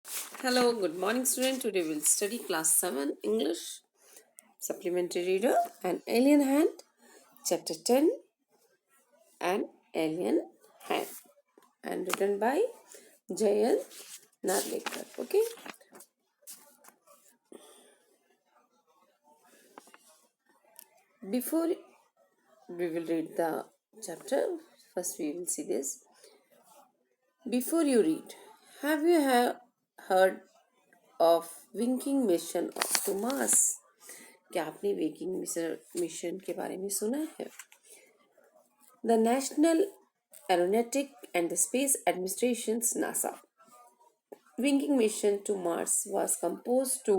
Hello, good morning, student. Today we'll study class 7 English supplementary reader and Alien Hand, chapter 10 and Alien Hand, and written by Jayant Narlekar. Okay, before we will read the chapter, first we will see this. Before you read, have you heard of winking mission to Mars? क्या आपने winking mission के बारे में सुना है? The National Aeronautic and Space Administration's NASA Winking mission to Mars was composed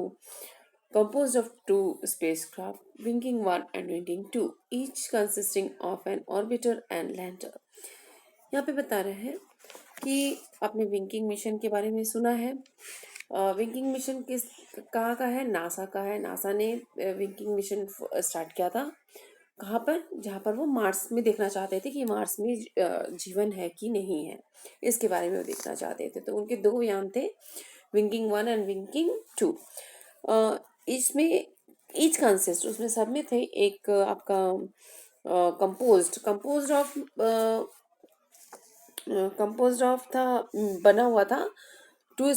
of two spacecraft, Winking 1 and Winking 2, each consisting of an orbiter and lander. यहाँ पे बता रहे हैं कि आपने विंकिंग मिशन के बारे में सुना है। विंकिंग मिशन किस कहाँ का है? नासा का है। नासा ने विंकिंग मिशन स्टार्ट किया था कहाँ पर? जहाँ पर वो मार्स में देखना चाहते थे कि मार्स में जीवन है कि नहीं है, इसके बारे में वो देखना चाहते थे। तो उनके दो यान थे, विंकिंग 1 एंड विंकिंग 2। इसमें ईच कंसिस्ट, उसमें सब में थे एक आपका कंपोज्ड ऑफ था, बना हुआ था टू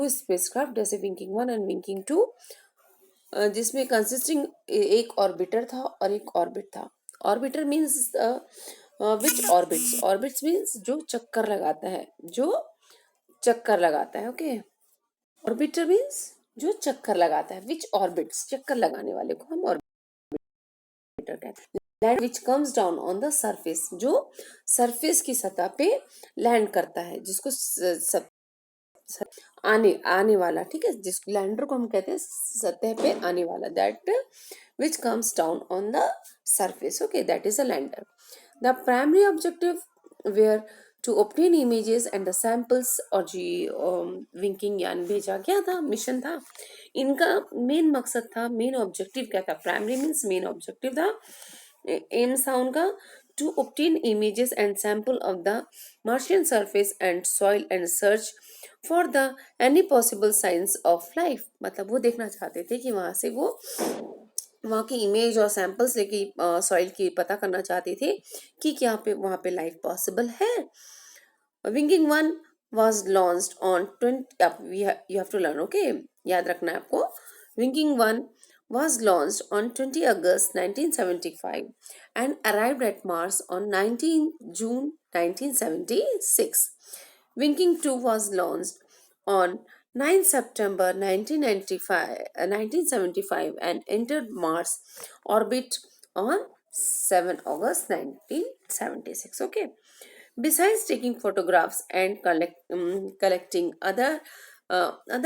स्पेसक्राफ्ट, जैसे विंकिंग 1 एंड विंकिंग 2, जिसमें कंसिस्टिंग एक ऑर्बिटर था और एक ऑर्बिट था। Orbiter means which orbits, orbits means जो चक्कर लगाता है, जो चक्कर लगाता है। ओके, ऑर्बिटर मीन्स जो चक्कर लगाता है, विच ऑर्बिट्स, चक्कर लगाने वाले को हम ऑर्बिटर कहते हैं। Land which comes down on the surface, जो सरफेस की सतह पे लैंड करता है, जिसको आने वाला, ठीक है, जिस लैंडर को हम कहते हैं सतह पे आने वाला, that which comes down on the surface. Okay, that is a lander. The primary objective were to obtain images and the samples, और जी विंकिंग यान भेजा गया था, मिशन था। इनका मेन मकसद था, मेन ऑब्जेक्टिव क्या था? प्राइमरी मीन्स मेन ऑब्जेक्टिव था, एम्स था उनका, to obtain images and sample of the Martian surface and soil and search for the any possible signs of life। मतलब वो देखना चाहते थे कि वहां से वो वहाँ की इमेज और सैंपल्स लेके सॉइल की पता करना चाहते थे कि क्या पे वहाँ पे लाइफ पॉसिबल है। Winking 1 was launched on 20, you have to learn, okay, याद रखना है आपको। Winking 1 was launched on 20 August 1975 and arrived at Mars on 19 June 1976. Winking 2 was launched on 9 September 1975 and entered Mars orbit on 7 August 1976. Okay. Besides taking photographs and collecting other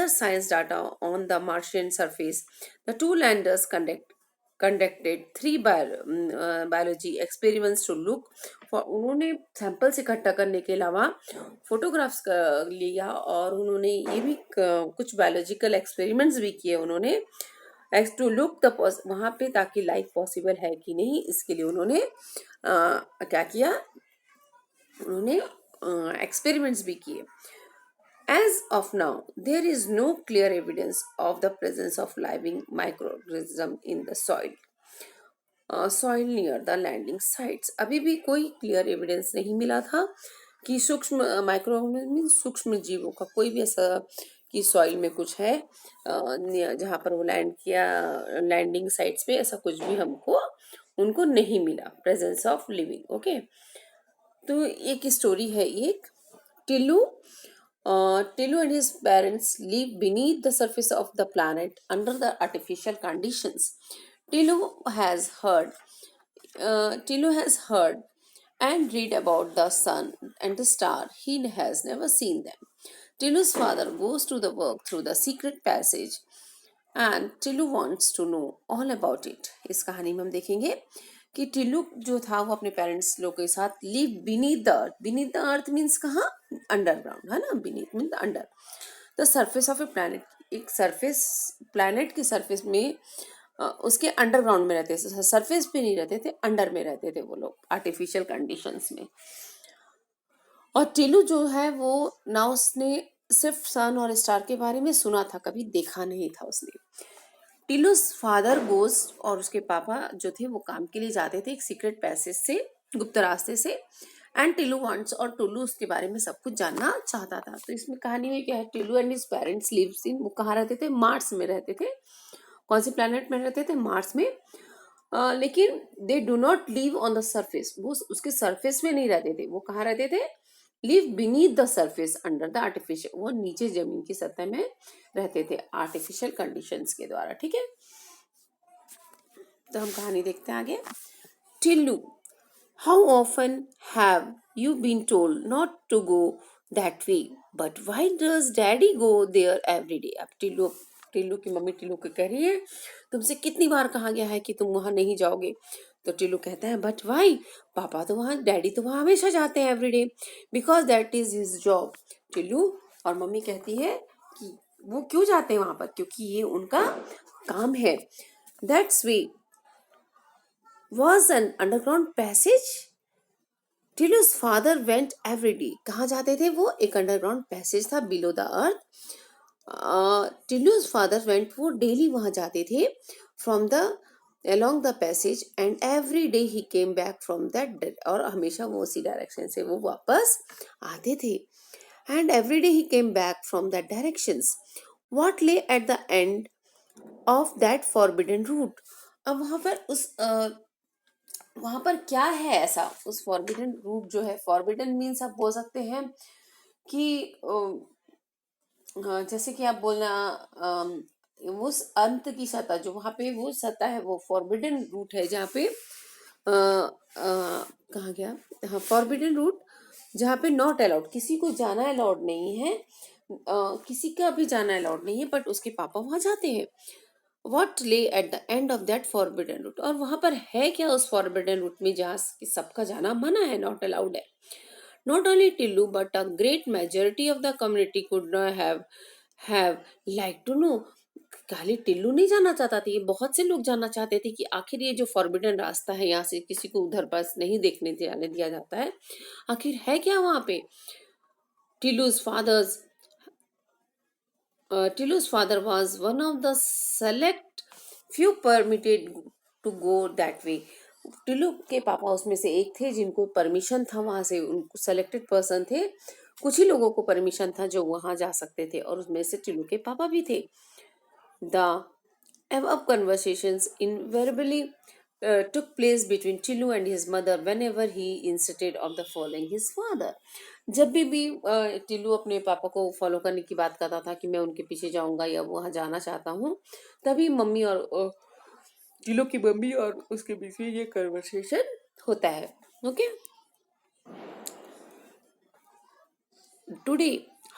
science data on the Martian surface, the two landers conducted three biology experiments to look for। उन्होंने samples इकट्ठा करने के अलावा photographs लिया और उन्होंने ये भी कुछ बायोलॉजिकल एक्सपेरिमेंट्स भी किए उन्होंने, टू लुक द वहाँ पे, ताकि लाइफ पॉसिबल है कि नहीं, इसके लिए उन्होंने क्या किया, उन्होंने एक्सपेरिमेंट्स भी किए। As of now, there is no clear evidence of the presence of living microorganism in the soil near the landing sites। अभी भी कोई क्लियर एविडेंस नहीं मिला था कि सूक्ष्म माइक्रोऑर्गेनिज्म, सूक्ष्म जीवों का कोई भी ऐसा कि सॉइल में कुछ है जहाँ पर वो लैंड किया, लैंडिंग साइट्स पे ऐसा कुछ भी हमको उनको नहीं मिला, प्रेजेंस ऑफ लिविंग। ओके, तो एक स्टोरी है, एक Tillu Tilu and his parents live beneath the surface of the planet under the artificial conditions. Tilu has heard and read about the sun and the star. He has never seen them. Tilu's father goes to the work through the secret passage and Tillu wants to know all about it। इस कहानी में हम देखेंगे कि टिल्लू जो था वो अपने पेरेंट्स लोग के साथ live beneath the earth. Beneath the earth means कहाँ? अंडरग्राउंड, है ना, beneath means under the surface of A planet. एक सरफेस, प्लैनेट की सरफेस में उसके अंडरग्राउंड में रहते थे, सरफेस पे नहीं रहते थे, अंडर में रहते थे वो लोग, आर्टिफिशियल कंडीशंस में। और टिल्लू जो है वो ना उसने सिर्फ सन और स्टार के बारे में सुना था, कभी देखा नहीं था उसने। टिल्लू's फादर गोज, और उसके पापा जो थे वो काम के लिए जाते थे एक सीक्रेट पैसेज से, गुप्त रास्ते से। एंड टिल्लू वांट्स, और टुल्लू उसके बारे में सब कुछ जानना चाहता था। तो इसमें कहानी में क्या है, Tillu and his parents lives in, वो कहाँ रहते थे, मार्स में रहते थे। कौन से प्लेनेट में रहते थे, मार्स में। लेकिन they do not live on the surface, वो उसके सरफेस में नहीं रहते थे। वो कहाँ रहते थे, live beneath the surface under the artificial, वो नीचे जमीन की सतह में रहते थे आर्टिफिशियल कंडीशंस के द्वारा। ठीक है, तो हम कहानी देखते हैं आगे। Tillu, how often have you been told not to go that way, but why does daddy go there every day. अब टिल्लू टिल्लू की मम्मी टिल्लू को कह रही है, तुमसे कितनी बार कहा गया है कि तुम वहां नहीं जाओगे। तो टिल्लू कहता है, बट वाई, पापा तो वहाँ, डैडी तो वहाँ हमेशा जाते हैं every day, because that is his job. Tillu और मम्मी कहती है कि वो क्यों जाते हैं वहां पर, क्योंकि ये उनका काम है। That's way was an underground passage. Tillu's father went every day. कहाँ जाते थे वो, एक अंडरग्राउंड पैसेज था below the earth. Tillu's father went, वो डेली वहाँ जाते थे, from the along the passage, and every day he came back from that, और हमेशा वो उसी डायरेक्शन से वो वापस आते थे। And every day he came back from that directions. What lay at the end of that forbidden route. अब वहां पर क्या है ऐसा, उस फॉरबिडन रूट जो है, फॉरबिडन मीन्स आप बोल सकते हैं कि जैसे कि आप बोलना, उस अंत की सतह, जो वहां पे वो सतह है, वो फॉरबिडन रूट है, जहाँ पे कहाँ गया, हाँ, फॉरबिडन रूट, जहाँ पे नॉट अलाउड, किसी को जाना अलाउड नहीं है, किसी का भी जाना अलाउड नहीं है, बट उसके पापा वहां जाते हैं। What lay at the end of that forbidden route, और वहां पर है क्या उस फॉरबिडन रूट में, जहाँ सबका जाना मना है, नॉट अलाउड है। Not only Tillu but a great majority of the community could have like to know. खाली टिल्लू नहीं जाना चाहता था, ये बहुत से लोग जानना चाहते थे कि आखिर ये जो फॉरबिडन रास्ता है, यहाँ से किसी को उधर पास नहीं देखने जाने दिया जाता है, आखिर है क्या वहां पे। टिल्लू's fathers Tilu's father was one of the select few permitted to go that way. Tillu के पापा उसमें से एक थे जिनको परमिशन था वहां से, उनको सेलेक्टेड पर्सन थे, कुछ ही लोगों को परमिशन था जो वहां जा सकते थे, और उसमें से टिल्लू के पापा भी थे। The above conversations invariably took place between Tilu and his mother whenever he insisted of the following his father. जब भी टिल्लू अपने पापा को फॉलो करने की बात करता था कि मैं उनके पीछे जाऊंगा या वहां जाना चाहता हूँ, तभी मम्मी और टिल्लू की मम्मी और उसके बीच में ये कन्वर्सेशन होता है। Okay, today,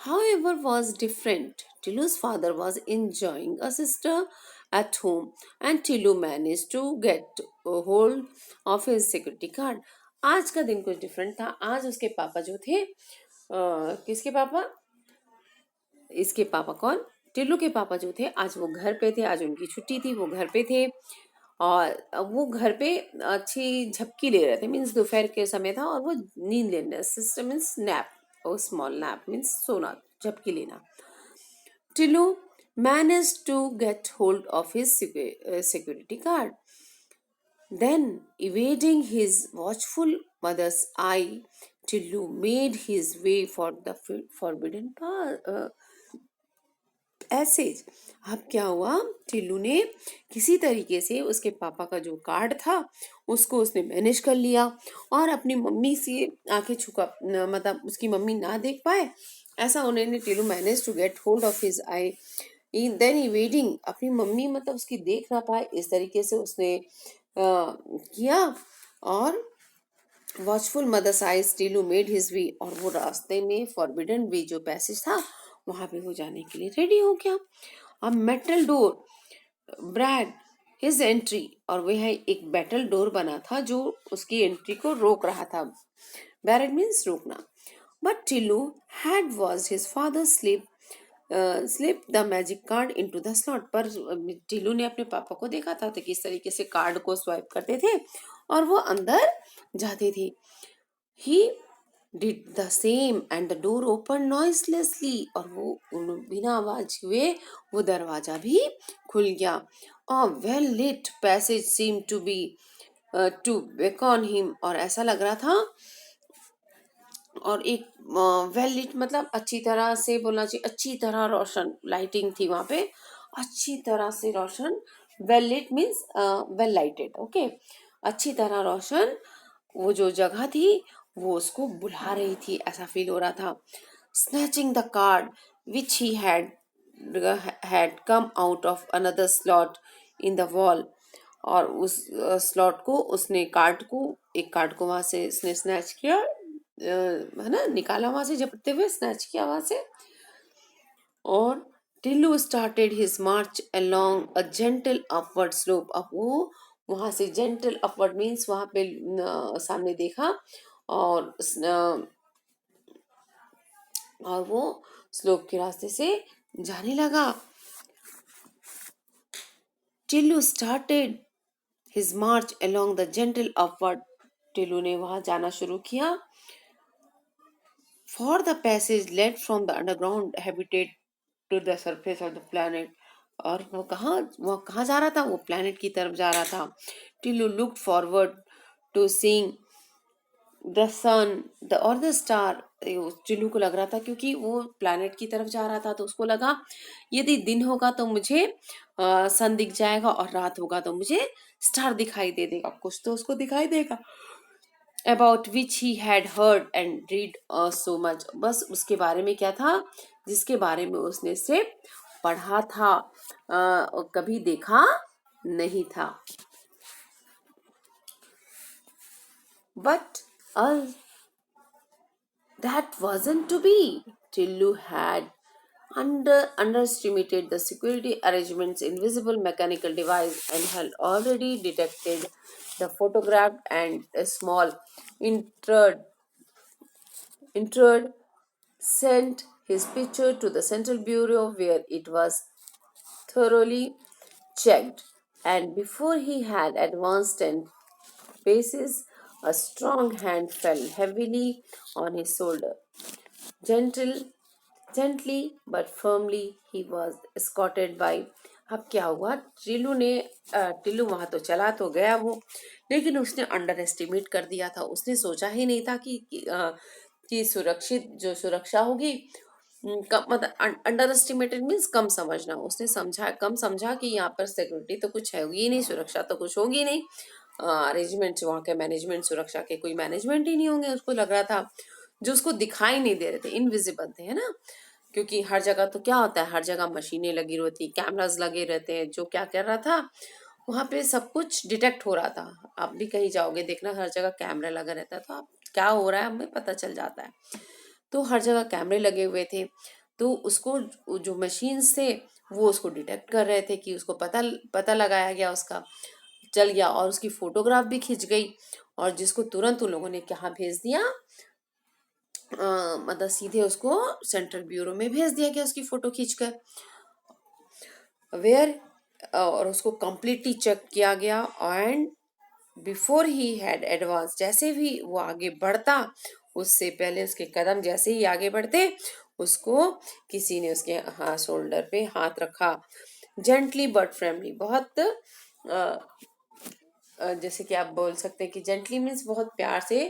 however, was different. Tilu's father was enjoying a sister at home, and Tilu managed to get a hold of his security card. आज का दिन कुछ डिफरेंट था। आज उसके पापा जो थे, किसके पापा, इसके पापा कौन, टिल्लू के पापा जो थे, आज वो घर पे थे, आज उनकी छुट्टी थी, वो घर पे थे। और अब वो घर पे अच्छी झपकी ले रहे थे, मीन्स दोपहर के समय था, और वो नींद लेने, सिस्टम मीन्स नैप, और स्मॉल नैप मीन्स सोना, झपकी लेना। Tillu managed to get hold of his security card. Then, evading his watchful mother's eye, Tillu made his way for the forbidden passage. अब क्या हुआ, टिल्लू ने किसी तरीके से उसके पापा का जो कार्ड था उसको उसने मैनेज कर लिया, और अपनी मम्मी से आंखें छुपा, मतलब उसकी मम्मी ना देख पाए ऐसा उन्होंने, Tillu manage to get hold of his eye, then evading, अपनी मम्मी मतलब उसकी देख ना पाए इस तरीके से उसने किया, और watchful mothers eyes Tillu made his way, और वो रास्ते में फॉरबिडन वे जो पैसेज था वहां पे वो जाने के लिए रेडी हो गया। अब metal door barred his entry, और वह एक मेटल डोर बना था जो उसकी एंट्री को रोक रहा था। बैरेड मीन्स रोकना। But Tillu had was his father slip the magic card into the slot, पर टिल्लू ने अपने पापा को देखा था तो किस तरीके से कार्ड को स्वाइप करते थे और वो अंदर जाते थे। ही did the same and the door opened noiselessly, और वो बिना आवाज हुए वो दरवाजा भी खुल गया. A well lit passage seemed to beckon him, और ऐसा लग रहा था, और एक वेल लिट मतलब अच्छी तरह से बोलना चाहिए, अच्छी तरह रोशन लाइटिंग थी वहां पे, अच्छी तरह से रोशन. Well lit means well lighted. Okay, अच्छी तरह रोशन वो जो जगह थी वो उसको बुला रही थी, ऐसा फील हो रहा था. Snatching the card which he had come out of another slot in the wall, और उस स्लॉट को उसने एक कार्ड को वहां से इसने स्नैच किया, है ना, निकाला वहां से झपटते हुए, स्नैच किया वहां से. और Tillu started his March along a gentle upward slope. अब वो वहां से जेंटल अपवर्ड मीन्स वहां पे सामने देखा, और और वो स्लोप के रास्ते से जाने लगा. Tillu started his March along the gentle upward. Tillu ने वहां जाना शुरू किया. For the passage led from the underground habitat to the surface of the planet. और वो कहाँ जा रहा था, वो प्लैनेट की तरफ जा रहा था. Tillu looked forward to seeing the sun the और द स्टार. टिल्लू को लग रहा था, क्योंकि वो प्लैनेट की तरफ जा रहा था, तो उसको लगा यदि दिन होगा तो मुझे सन दिख जाएगा, और रात होगा तो मुझे स्टार दिखाई दे देगा, कुछ तो उसको दिखाई देगा. about which he had heard and read so much. बस उसके बारे में क्या था, जिसके बारे में उसने सिर्फ पढ़ा था, और कभी देखा नहीं था. But all that wasn't to be. Tillu had underestimated the security arrangement's invisible mechanical device, and had already detected the photographed and a small intrude sent his picture to the Central Bureau, where it was thoroughly checked. And before he had advanced 10 paces, a strong hand fell heavily on his shoulder. Gentle, Gently but firmly he was escorted by. अब क्या हुआ, टिल्लू वहां तो चला तो गया वो, लेकिन उसने अंडर एस्टिमेट कर दिया था. उसने सोचा ही नहीं था कि सुरक्षा होगी. मतलब अंडर एस्टिमेटेड मीन्स कम समझना. उसने कम समझा कि यहाँ पर सिक्योरिटी तो कुछ होगी ही नहीं, सुरक्षा तो कुछ होगी नहीं, अरेंजमेंट वहाँ के मैनेजमेंट, सुरक्षा के कोई मैनेजमेंट ही नहीं होंगे. उसको लग रहा था, जो उसको दिखाई नहीं दे रहे थे, इनविजिबल थे, है ना, क्योंकि हर जगह तो क्या होता है, हर जगह मशीनें लगी रहती, कैमरास लगे रहते हैं. जो क्या कर रहा था वहां पे, सब कुछ डिटेक्ट हो रहा था. आप भी कहीं जाओगे देखना, हर जगह कैमरा लगा रहता है, तो आप क्या हो रहा है हमें पता चल जाता है. तो हर जगह कैमरे लगे हुए थे, तो उसको जो मशीन्स थे वो उसको डिटेक्ट कर रहे थे, कि उसको पता लगाया गया, उसका चल गया, और उसकी फोटोग्राफ भी खिंच गई. और जिसको तुरंत उन लोगों ने कहाँ भेज दिया, मतलब सीधे उसको सेंट्रल ब्यूरो में भेज दिया गया, उसकी फोटो खींचकर. वेयर और उसको कंप्लीटली चेक किया गया. And before he had advance, जैसे भी वो आगे बढ़ता, उससे पहले उसके कदम जैसे ही आगे बढ़ते, उसको किसी ने उसके शोल्डर पे हाथ रखा. Gently but firmly. बहुत जैसे कि आप बोल सकते हैं कि जेंटली मीन्स बहुत प्यार से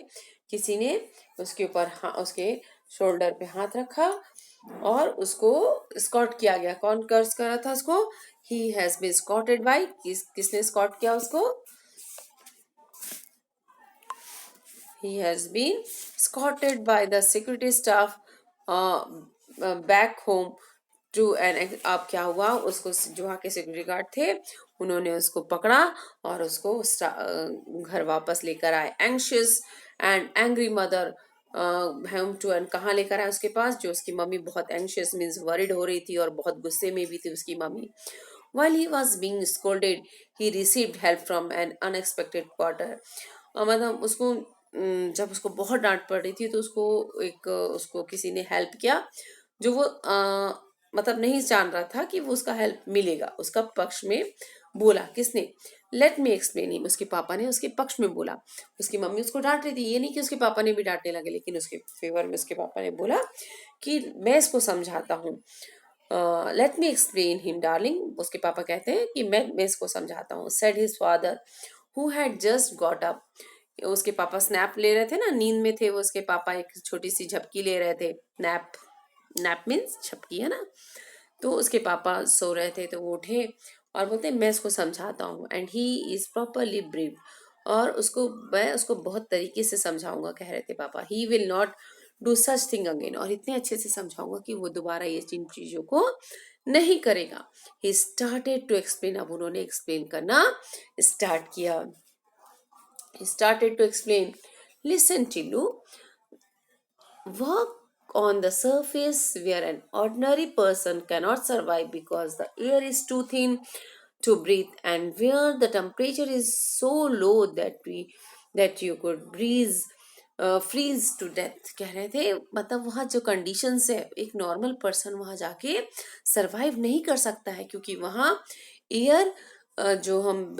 किसी ने उसके ऊपर उसके शोल्डर पे हाथ रखा, और उसको स्कॉट किया गया. कौन कर्ज कर रहा था उसको, ही हैज बीन स्कॉटेड बाय, किसने स्कॉट किया उसको, he has been escorted by the security staff back home to an. अब क्या हुआ, उसको जो वहाँ के सिक्योरिटी गार्ड थे उन्होंने उसको पकड़ा और उसको घर वापस लेकर आए. Anxious and angry mother home too, and कहाँ लेकर आए, उसके पास, जो उसकी मम्मी बहुत एंग्शियस मीन्स वरिड हो रही थी, और बहुत गुस्से में भी थी उसकी mummy. While he was being scolded, he received help from an unexpected quarter. मतलब उसको जब उसको बहुत डांट पड़ रही थी, तो उसको किसी ने हेल्प किया, जो वो मतलब नहीं जान रहा था कि वो उसका हेल्प मिलेगा, उसका पक्ष में बोला किसने? लेट मी एक्सप्लेन हिम, उसके पापा ने उसके पक्ष में बोला। उसकी मम्मी उसको डांट रही थी, ये नहीं कि उसके पापा ने भी डांटने लगे, लेकिन उसके फेवर में उसके पापा ने बोला कि मैं इसको समझाता हूँ। Let me explain him darling, उसके पापा कहते हैं कि मैं इसको समझाता हूँ। Said his father who had just got up, उसके पापा स्नैप ले रहे थे ना, नींद में थे वो, उसके पापा एक छोटी सी झपकी ले रहे थे। नैप, नैप मीन्स झपकी है ना। तो उसके पापा सो रहे थे, तो वो उठे और बोलते मैं इसको समझाता हूँ, एंड ही इज प्रॉपरली ब्रीव, और उसको मैं उसको बहुत तरीके से समझाऊंगा, कह रहे थे पापा। He will not do such thing again, और इतने अच्छे से समझाऊंगा कि वो दोबारा ये जिन चीजों को नहीं करेगा। ही स्टार्टेड टू एक्सप्लेन, अब उन्होंने एक्सप्लेन करना स्टार्ट किया। He started to explain, listen, Chilu, work on the surface where an ordinary person cannot survive because the air is too thin to breathe, and where the temperature is so low that you could freeze to death. कह रहे थे मतलब वहाँ जो conditions है, एक normal person वहाँ जाके सरवाइव नहीं कर सकता है, क्योंकि वहाँ एयर जो हम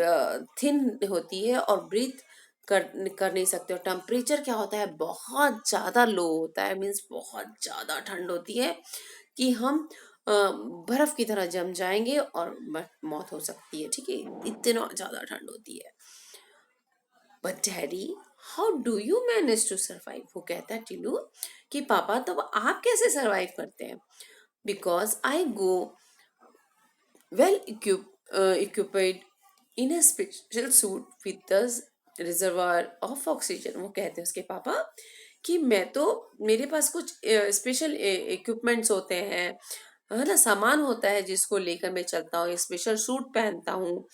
थिन होती है और ब्रीथ कर नहीं सकते, और टेम्परेचर क्या होता है, बहुत ज़्यादा लो होता है, मीन्स बहुत ज़्यादा ठंड होती है कि हम बर्फ की तरह जम जाएंगे और मौत हो सकती है, ठीक है, इतना ज़्यादा ठंड होती है। But daddy, how do you manage to survive, वो कहता है टिल्लू कि पापा तो आप कैसे सर्वाइव करते हैं? Because I go well equipped in a special suit with the reservoir of oxygen। वो कहते हैं उसके पापा कि मैं तो, मेरे पास कुछ स्पेशल इक्विपमेंट्स होते हैं, है ना, सामान होता है जिसको लेकर मैं चलता हूँ, स्पेशल सूट पहनता हूँ,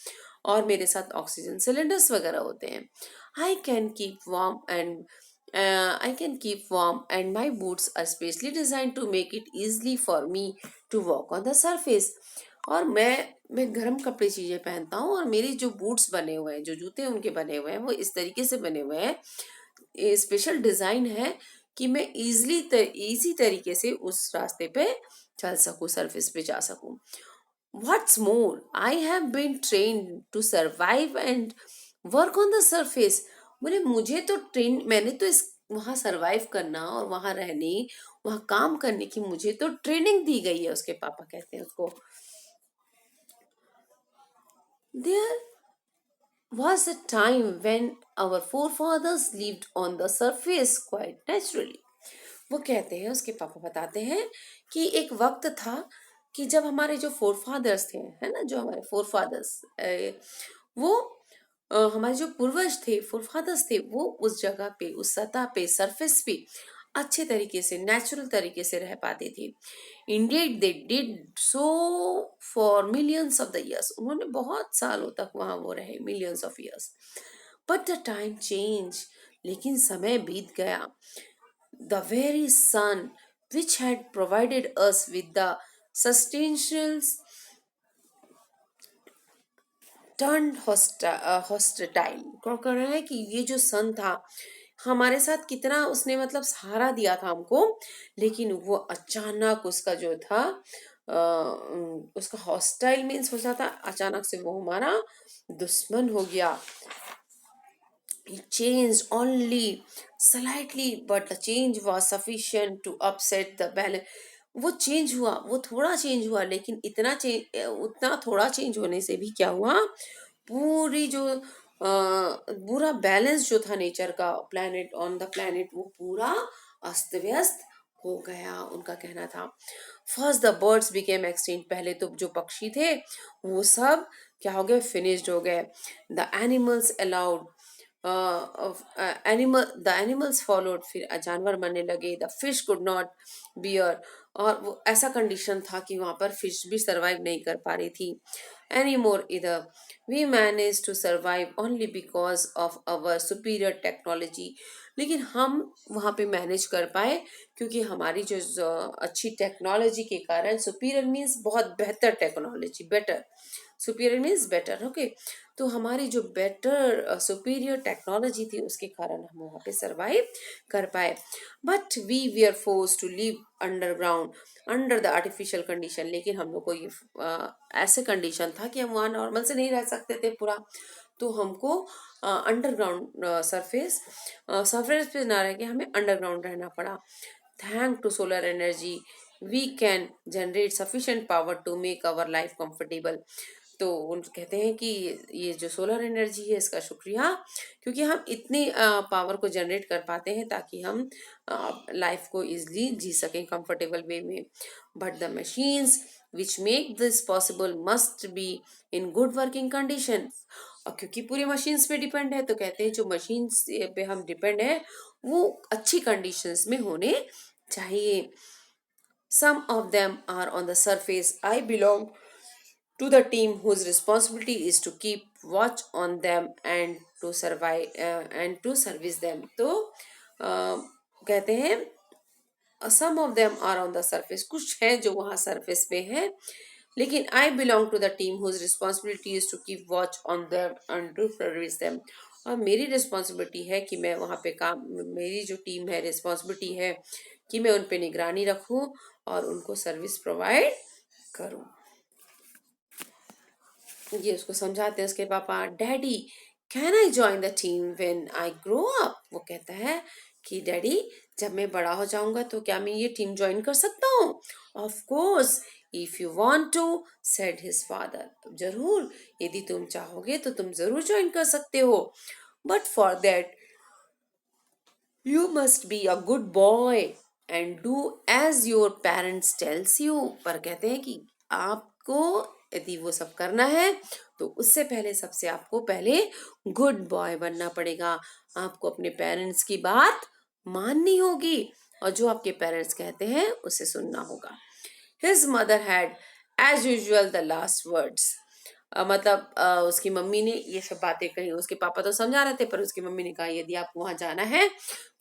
और मेरे साथ ऑक्सीजन सिलेंडर्स वगैरह होते हैं। I can keep warm and I can keep warm, and my boots are specially designed to make it easily for me to walk on the surface। और मैं गर्म कपड़े चीजें पहनता हूँ, और मेरी जो बूट्स बने हुए हैं, जो जूते उनके बने हुए हैं, वो इस तरीके से बने हुए हैं, स्पेशल डिजाइन है कि मैं इजी तरीके से उस रास्ते पे चल सकूं, सरफेस पे जा सकूं। What's more, I have been train to survive and work on the surface. बोले मुझे तो ट्रेन, मैंने तो इस वहां सरवाइव करना और वहां रहने, वहां काम करने की मुझे तो ट्रेनिंग दी गई है, उसके पापा कहते हैं उसको। There was a time when our forefathers lived on the surface quite naturally। वो कहते हैं, उसके पापा बताते हैं कि एक वक्त था कि जब हमारे जो फोरफादर्स थे, है ना, जो हमारे फोरफादर्स, वो हमारे जो पूर्वज थे, फोरफादर्स थे, वो उस जगह पे, उस सतह पे, सरफेस पे अच्छे तरीके से, नेचुरल तरीके से रह पाते थे। Indeed they did so for millions of the years, उन्होंने बहुत सालों तक वहां वो रहे, millions of years. But the time change, लेकिन समय बीत गया। The very sun which had provided us with the sustenance turned hostile। कौन कर रहा है कि ये जो सन था हमारे साथ कितना उसने मतलब सहारा दिया था हमको, लेकिन वो अचानक उसका जो था उसका हॉस्टाइल मीन्स हो जाता, अचानक से वो हमारा दुश्मन हो गया। It changed only slightly, but the change was sufficient to upset the balance। वो चेंज हुआ, वो थोड़ा चेंज हुआ, लेकिन इतना चेंज, उतना थोड़ा चेंज होने से भी क्या हुआ, पूरी जो पूरा बैलेंस जो था नेचर का, प्लैनेट ऑन द प्लैनेट, वो पूरा अस्त व्यस्त हो गया, उनका कहना था। First the birds became extinct, पहले तो जो पक्षी थे वो सब क्या हो गए, फिनिश्ड हो गए। The animals allowed the animals followed, फिर जानवर मरने लगे। The fish could not bear, और वो ऐसा कंडीशन था कि वहां पर फिश भी सरवाइव नहीं कर पा रही थी एनी मोर इधर। We manage to survive only because of our superior technology, लेकिन हम वहाँ पे मैनेज कर पाए क्योंकि हमारी जो अच्छी टेक्नोलॉजी के कारण, सुपीरियर मीन्स बहुत बेहतर technology, better, superior means better, okay. तो हमारी जो बेटर सुपीरियर टेक्नोलॉजी थी उसके कारण हम वहाँ पे सरवाइव कर पाए। But we we are force to live underground under the artificial condition. लेकिन हम लोग को ये ऐसे कंडीशन था कि हम वहाँ नॉर्मल से नहीं रह सकते थे पूरा, तो हमको अंडरग्राउंड सरफेस सरफेस पे ना रह के हमें अंडरग्राउंड रहना पड़ा। Thank to solar energy we can generate sufficient power to make our life comfortable. तो उन कहते हैं कि ये जो सोलर एनर्जी है इसका शुक्रिया, क्योंकि हम इतनी पावर को जनरेट कर पाते हैं ताकि हम लाइफ को इजली जी सकें कंफर्टेबल वे में। But the machines which make this possible must be in good working condition. और क्योंकि पूरी मशीन्स पे डिपेंड है, तो कहते हैं जो मशीन्स पे हम डिपेंड है वो अच्छी कंडीशंस में होने चाहिए। Some of them are on the surface. I belong to the team whose responsibility is to keep watch on them and to survive and to service them. तो कहते हैं some of them are on the surface, कुछ हैं जो वहाँ surface पे हैं, लेकिन I belong to the team whose responsibility is to keep watch on them and to service them. और मेरी रिस्पॉन्सिबिलिटी है कि मैं वहाँ पे काम, मेरी जो टीम है रिस्पॉन्सिबिलिटी है कि मैं उन पे निगरानी रखूँ और उनको सर्विस प्रोवाइड करूँ। ये उसको समझाते हैं उसके पापा। Daddy can I join the team when I grow up. वो कहता है कि डैडी जब मैं बड़ा हो जाऊंगा तो क्या मैं ये टीम ज्वाइन कर सकता हूँ? Of course if you want to, said his father. जरूर, यदि तुम चाहोगे तो तुम जरूर ज्वाइन कर सकते हो, but for that you must be a good boy and do as your parents tells you. पर कहते हैं कि आपको यदि वो सब करना है तो उससे पहले सबसे आपको पहले गुड बॉय बनना पड़ेगा। आपको अपने पेरेंट्स की बात माननी होगी और जो आपके पेरेंट्स कहते हैं उसे सुनना होगा। His mother had as usual the last words. मतलब उसकी मम्मी ने ये सब बातें कही। उसके पापा तो समझा रहे थे, पर उसकी मम्मी ने कहा यदि आपको वहां जाना है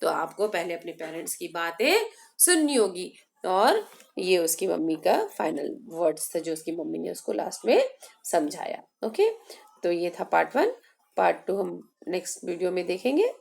तो आपको पहले अपने पेरेंट्स की बातें सुननी होगी। और ये उसकी मम्मी का फाइनल वर्ड्स था जो उसकी मम्मी ने उसको लास्ट में समझाया। ओके, तो ये था पार्ट 1। पार्ट 2 हम नेक्स्ट वीडियो में देखेंगे।